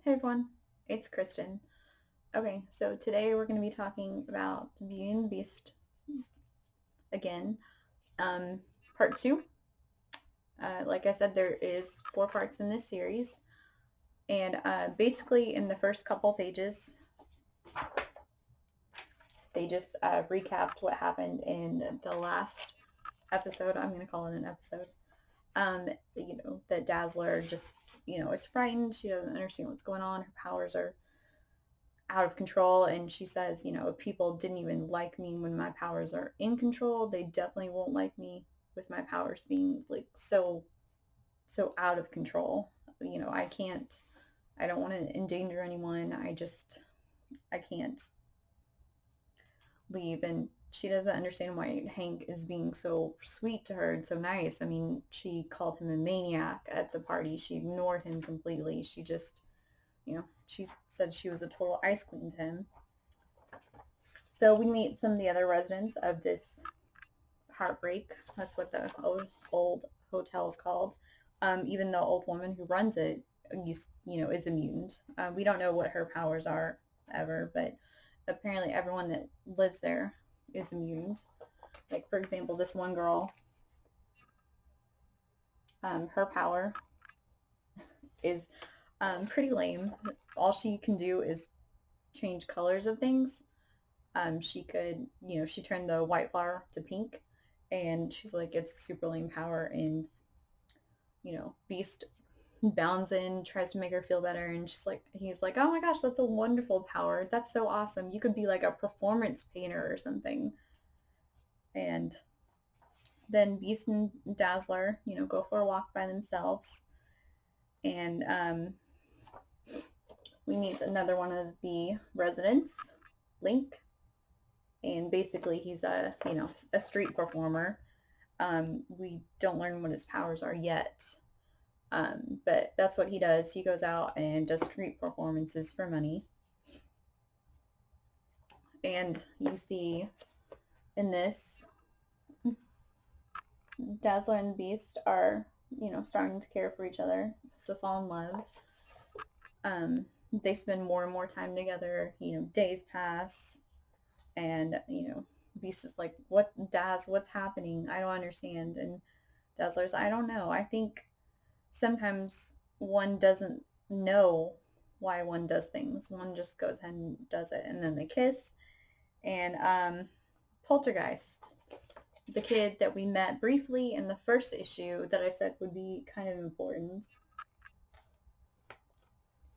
Hey everyone, it's Kristen. Okay, so today we're going to be talking about Beauty and the Beast again, um, part two. Like I said, there is 4 parts in this series, and basically in the first couple pages, they just recapped what happened in the last episode. I'm going to call it an episode. That Dazzler just, is frightened. She doesn't understand what's going on. Her powers are out of control, and she says, if people didn't even like me when my powers are in control, they definitely won't like me with my powers being like so out of control. I don't want to endanger anyone. I can't leave. And she doesn't understand why Hank is being so sweet to her and so nice. I mean, she called him a maniac at the party. She ignored him completely. She said she was a total ice queen to him. So we meet some of the other residents of this heartbreak. That's what the old hotel is called. Even the old woman who runs it, is immune. We don't know what her powers are ever, but apparently everyone that lives there is immune. Like, for example, this one girl, her power is pretty lame. All she can do is change colors of things. She could, she turned the white flower to pink, and she's like, it's a super lame power. And, Beast bounds in, tries to make her feel better, and he's like, oh my gosh, that's a wonderful power. That's so awesome. You could be like a performance painter or something. And then Beast and Dazzler, go for a walk by themselves. And we meet another one of the residents, Link, and basically he's a street performer. We don't learn what his powers are yet, but that's what he does. He goes out and does street performances for money. And you see in this, Dazzler and Beast are, starting to care for each other, to fall in love. They spend more and more time together. Days pass, and Beast is like, "What, Daz? What's happening? I don't understand." And Dazzler's, "I don't know. I think sometimes one doesn't know why one does things. One just goes ahead and does it." And then they kiss. And Poltergeist, the kid that we met briefly in the first issue that I said would be kind of important,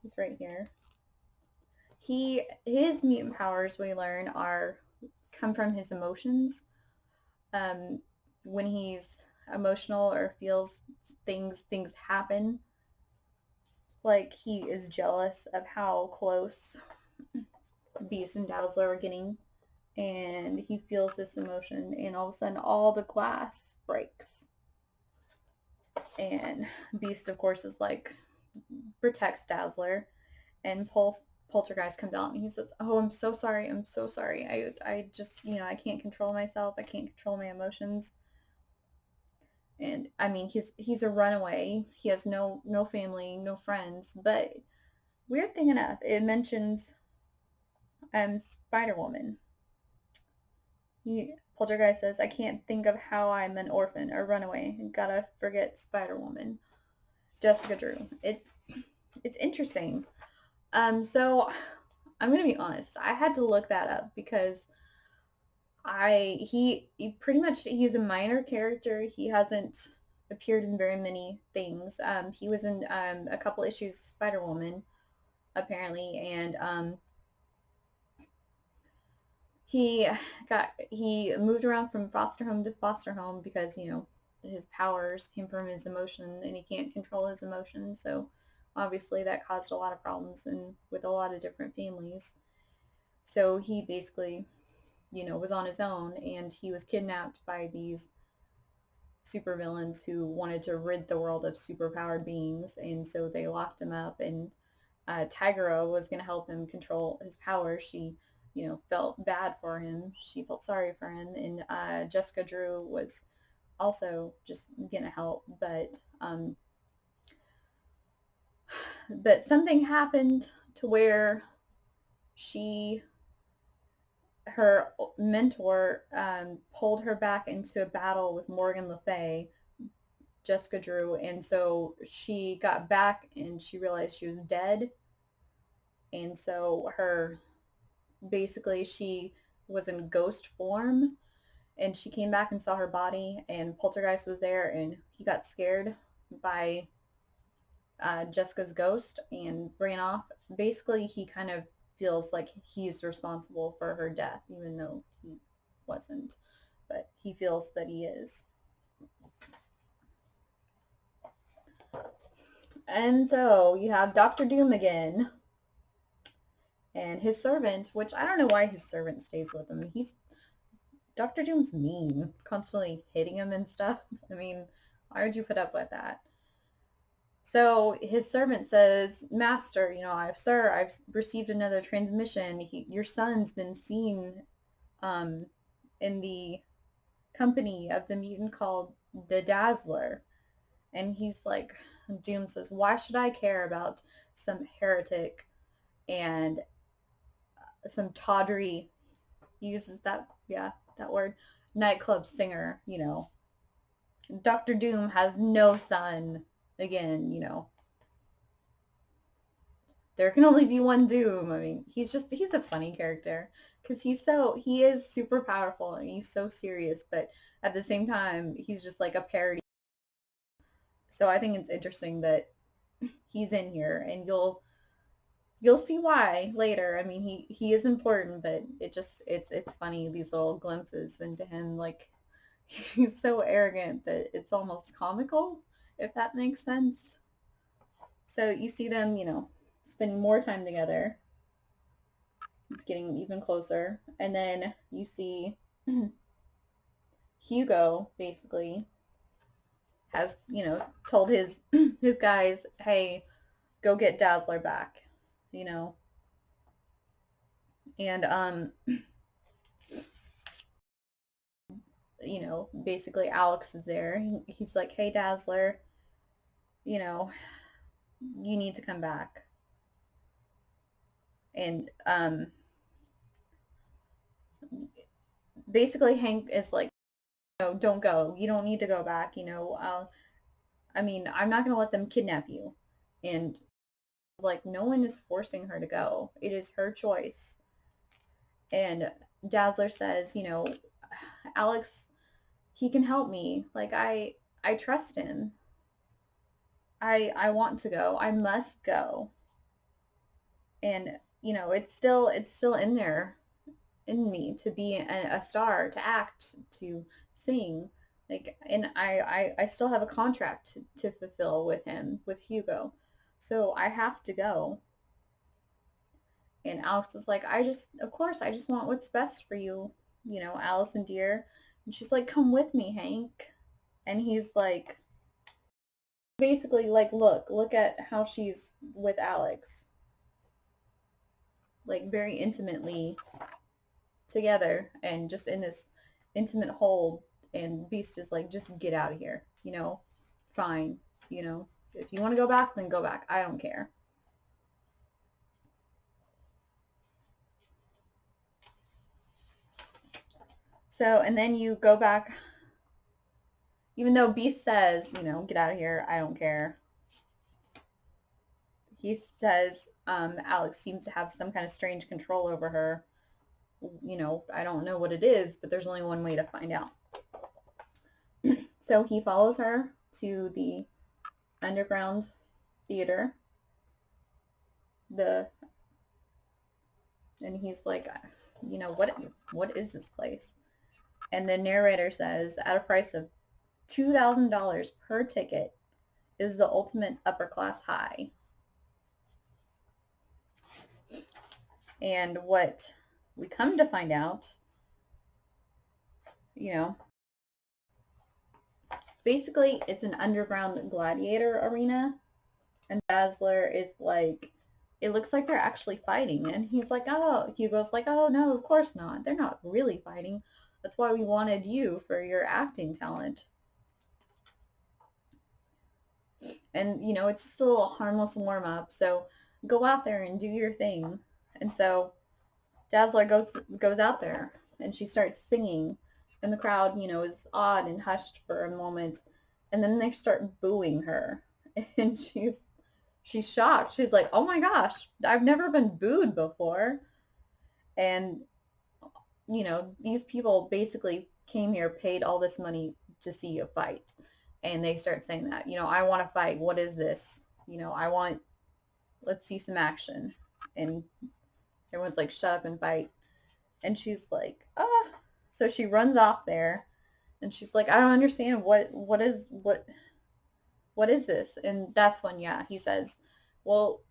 he's right here. His mutant powers, we learn, come from his emotions. Um, when he's emotional or feels things happen. Like, he is jealous of how close Beast and Dazzler are getting, and he feels this emotion, and all of a sudden all the glass breaks. And Beast, of course, is like, protects Dazzler, and Poltergeist comes out and he says, "Oh, I'm so sorry. I'm so sorry. I just, I can't control myself. I can't control my emotions." And I mean, he's a runaway. He has no family, no friends. But weird thing enough, it mentions Spider Woman. Poltergeist says, "I can't think of how I'm an orphan or runaway. Gotta forget Spider Woman." Jessica Drew. It's interesting. So I'm gonna be honest. I had to look that up because he pretty much, he's a minor character. He hasn't appeared in very many things. He was in a couple issues of Spider Woman, apparently, and he moved around from foster home to foster home because his powers came from his emotion, and he can't control his emotions. So obviously that caused a lot of problems and with a lot of different families. So he basically was on his own, and he was kidnapped by these supervillains who wanted to rid the world of superpowered beings, and so they locked him up. And Tigera was going to help him control his powers. She, felt bad for him. She felt sorry for him, and Jessica Drew was also just going to help. But but something happened to where her mentor pulled her back into a battle with Morgan Le Fay, Jessica Drew, and so she got back and she realized she was dead. And so basically she was in ghost form, and she came back and saw her body, and Poltergeist was there, and he got scared by Jessica's ghost and ran off. Basically, he kind of feels like he's responsible for her death, even though he wasn't. But he feels that he is. And so you have Dr. Doom again, and his servant, which I don't know why his servant stays with him. Dr. Doom's mean, constantly hitting him and stuff. I mean, why would you put up with that? So his servant says, Master, I've received another transmission. Your son's been seen in the company of the mutant called the Dazzler. And he's like, Doom says, why should I care about some heretic and some tawdry, he uses that word, nightclub singer, Dr. Doom has no son. Again, there can only be one Doom. I mean, he's a funny character because he is super powerful and he's so serious, but at the same time, he's just like a parody. So I think it's interesting that he's in here, and you'll see why later. I mean, he is important, but it's funny, these little glimpses into him. Like, he's so arrogant that it's almost comical, if that makes sense. So you see them, spending more time together, getting even closer, and then you see Hugo basically has, told his his guys, hey, go get Dazzler back, and basically Alex is there. He's like, hey, Dazzler, you need to come back. And basically Hank is like, no, don't go. You don't need to go back. I mean, I'm not going to let them kidnap you. And like, no one is forcing her to go. It is her choice. And Dazzler says, Alex, he can help me. Like, I trust him. I want to go. I must go. And it's still in there, in me, to be a star, to act, to sing. Like, and I still have a contract to fulfill with him, with Hugo. So I have to go. And Alex is like, of course, I just want what's best for you, Allison dear. And she's like, come with me, Hank. And he's like, basically like, look at how she's with Alex. Like, very intimately together and just in this intimate hold. And Beast is like, just get out of here, fine, if you want to go back, then go back, I don't care. So, and then you go back, even though Beast says, get out of here, I don't care. He says Alex seems to have some kind of strange control over her. I don't know what it is, but there's only one way to find out. So he follows her to the underground theater. And he's like, what is this place? And the narrator says, at a price of $2,000 per ticket, is the ultimate upper class high. And what we come to find out, basically it's an underground gladiator arena, and Dazzler is like, it looks like they're actually fighting. And he's like, oh, Hugo's like, oh no, of course not. They're not really fighting. That's why we wanted you for your acting talent. And, it's just a little harmless warm up. So go out there and do your thing. And so Dazzler goes out there and she starts singing. And the crowd, is awed and hushed for a moment. And then they start booing her. And she's shocked. She's like, "Oh my gosh, I've never been booed before." And these people basically came here, paid all this money to see a fight. And they start saying that, "I want to fight. What is this? Let's see some action." And everyone's like, "Shut up and fight." And she's like, "Ah." So she runs off there and she's like, "I don't understand what is this?" And that's when, yeah, he says, "Well,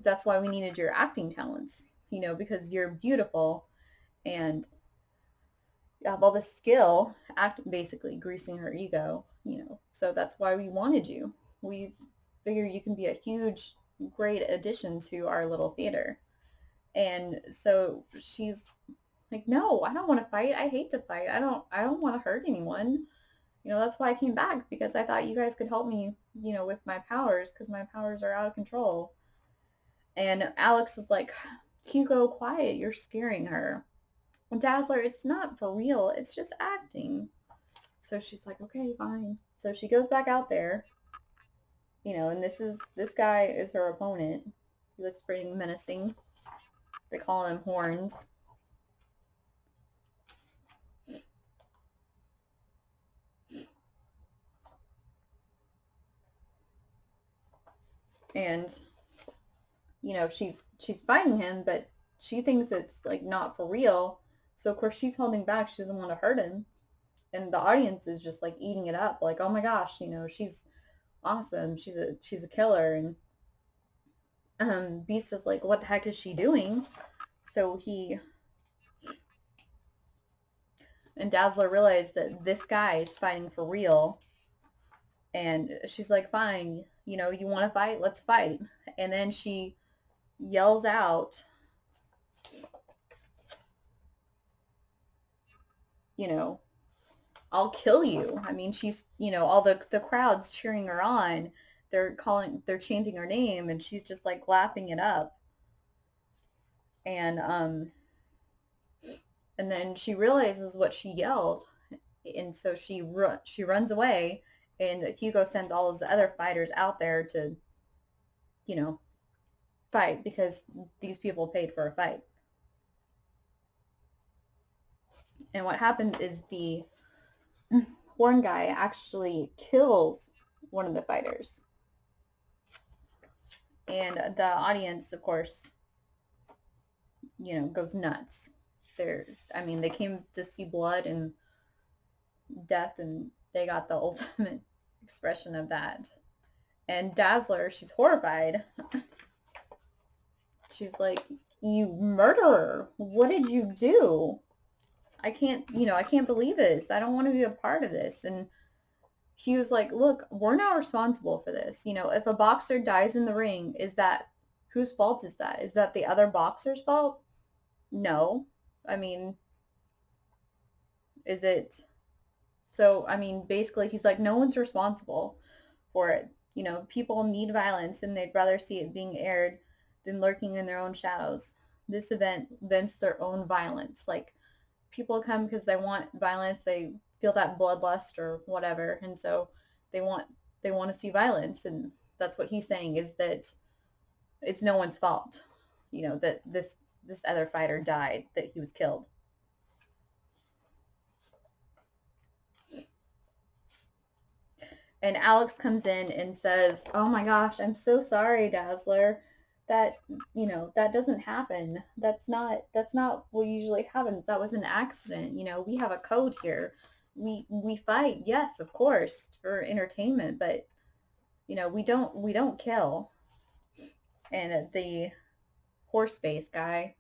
that's why we needed your acting talents, because you're beautiful and you have all this skill," basically greasing her ego, so that's why we wanted you. We figure you can be a huge, great addition to our little theater. And so she's like, "No, I don't want to fight. I hate to fight. I don't want to hurt anyone. That's why I came back, because I thought you guys could help me, with my powers, because my powers are out of control." And Alex is like, "Hugo, quiet. You're scaring her." "Dazzler, it's not for real. It's just acting." So she's like, "Okay, fine." So she goes back out there, and this guy is her opponent. He looks pretty menacing. They call him Horns. And she's fighting him, but she thinks it's like not for real. So of course she's holding back. She doesn't want to hurt him. And the audience is just like eating it up, like, "Oh my gosh, she's awesome. She's a killer." And Beast is like, "What the heck is she doing?" So he and Dazzler realize that this guy is fighting for real. And she's like, "Fine, you want to fight? Let's fight." And then she yells out, you know, "I'll kill you." I mean, she's, all the crowd's cheering her on. They're chanting her name, and she's just like laughing it up. And then she realizes what she yelled, and so she runs away. And Hugo sends all his other fighters out there to, you know, fight, because these people paid for a fight. And what happened is the horn guy actually kills one of the fighters. And the audience, of course, goes nuts. They came to see blood and death, and they got the ultimate expression of that. And Dazzler, she's horrified. She's like, "You murderer, what did you do? I can't believe this. I don't want to be a part of this." And he was like, "Look, we're not responsible for this. If a boxer dies in the ring, whose fault is that? Is that the other boxer's fault? No. I mean, is it?" So, basically he's like, no one's responsible for it. People need violence, and they'd rather see it being aired than lurking in their own shadows. This event vents their own violence. Like, people come because they want violence, they feel that bloodlust or whatever, and so they want to see violence. And that's what he's saying, is that it's no one's fault, that this other fighter died, that he was killed. And Alex comes in and says, "Oh my gosh, I'm so sorry, Dazzler. That, that doesn't happen. That's not what usually happens. That was an accident. We have a code here. We fight, yes, of course, for entertainment, but we don't kill." And the horse face guy,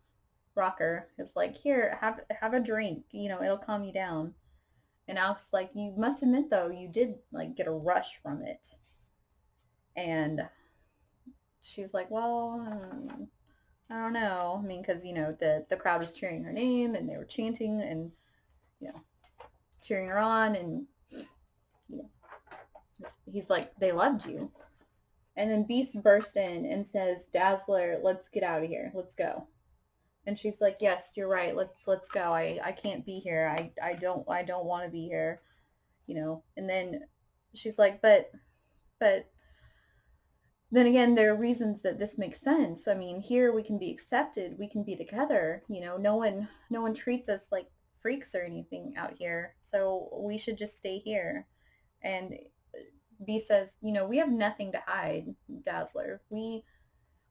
Rocker, is like, "Here, have a drink. It'll calm you down." And Alex's like, "You must admit, though, you did like get a rush from it." And she's like, "Well, I don't know. I mean, because the crowd was cheering her name, and they were chanting and you know cheering her on, and you know he's like, they loved you." And then Beast burst in and says, Dazzler, let's get out of here. Let's go. And she's like, yes, you're right. Let's go. I can't be here. I don't want to be here. And then she's like, but then again, there are reasons that this makes sense. I mean, here we can be accepted. We can be together. No one treats us like freaks or anything out here. So we should just stay here. And B says, we have nothing to hide, Dazzler.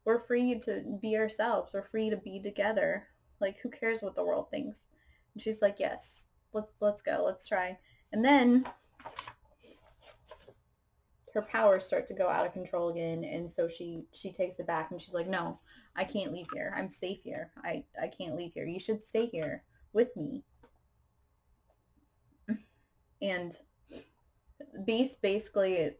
We're free to be ourselves. We're free to be together. Like, who cares what the world thinks? And she's like, yes, let's go. Let's try. And then her powers start to go out of control again, and so she takes it back, and she's like, no, I can't leave here. I'm safe here. I can't leave here. You should stay here with me. And Beast basically,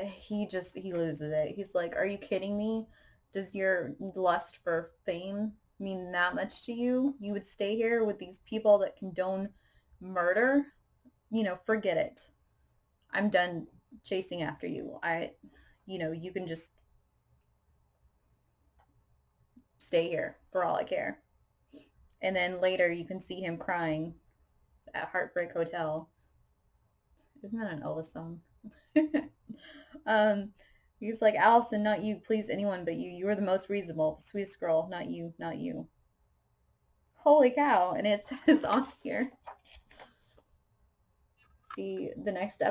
he loses it. He's like, are you kidding me? Does your lust for fame mean that much to you? You would stay here with these people that condone murder? Forget it. I'm done chasing after you. You can just stay here for all I care. And then later you can see him crying at Heartbreak Hotel. Isn't that an Elvis song? um, he's like, Allison, not you, please, anyone but you. You are the most reasonable, the sweetest girl. Not you, not you. Holy cow! And it says on here. See the next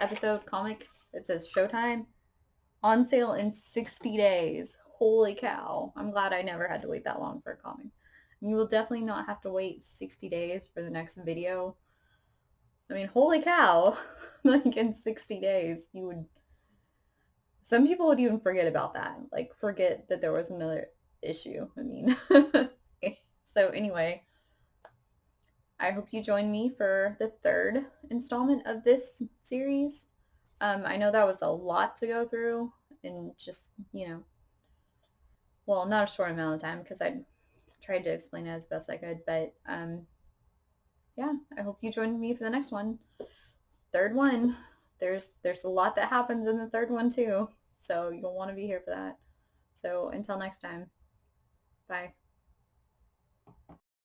episode comic. It says Showtime on sale in 60 days. Holy cow! I'm glad I never had to wait that long for a comic. You will definitely not have to wait 60 days for the next video. I mean, holy cow! Like in 60 days, some people would even forget about that. Like, forget that there was another issue. I mean, so anyway, I hope you join me for the third installment of this series. I know that was a lot to go through in just, well, not a short amount of time because I tried to explain it as best I could, but yeah, I hope you join me for the next one. Third one. There's a lot that happens in the third one too, so you'll want to be here for that. So until next time, bye.